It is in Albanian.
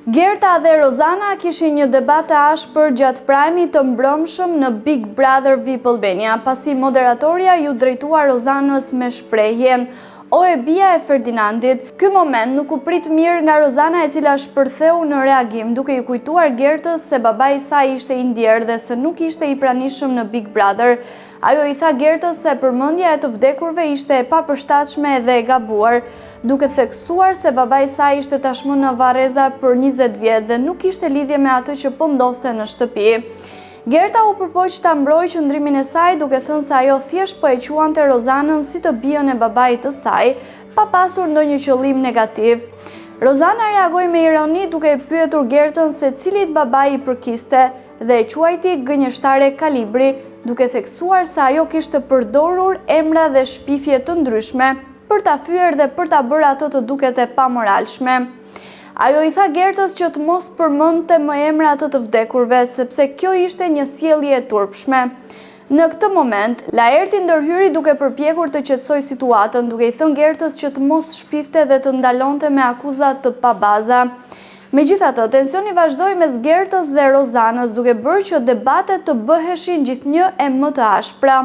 Gerta dhe Rozana kishin një debat të ashpër gjatë prajmit të mbrëmshëm në Big Brother VIP Albania, pasi moderatorja ju drejtua Rozanës me shprehjen: "O e bia e Ferdinandit." Ky moment nuk u prit mirë nga Rozana, e cila shpërtheu në reagim duke i kujtuar Gertës se babai i saj ishte i ndjerë dhe se nuk ishte i pranishëm në Big Brother. Ajo i tha Gertës se përmendja e të vdekurve ishte e papërshtatshme dhe e gabuar, duke theksuar se babai i saj ishte tashmë në Varreza për 20 vjet dhe nuk kishte lidhje me atë që po ndodhte në shtëpi. Gerta u përpoq ta mbrojë qëndrimin e saj, duke thënë se ajo thjesht po e quante Rozanën si të bijën e babait të saj, pa pasur ndonjë qëllim negativ. Rozana reagoi me ironi duke e pyetur Gertën se cilit babai i përkiste dhe e quajti gënjeshtare kalibri, duke theksuar se ajo kishte përdorur emra dhe shpifje të ndryshme për ta fyer dhe për ta bërë atë të duket e pamoralshme. Ajo i tha Gertës që të mos përmendte më emrat të vdekurve, sepse kjo ishte një sjellje e turpshme. Në këtë moment, Laerti ndërhyri duke përpjekur të qetësojë situatën, duke i thënë Gertës që të mos shpifte dhe të ndalonte me akuza të pabaza. Megjithatë, tensioni vazhdoi mes Gertës dhe Rozanës, duke bërë që debatet të bëheshin gjithnjë e më të ashpra.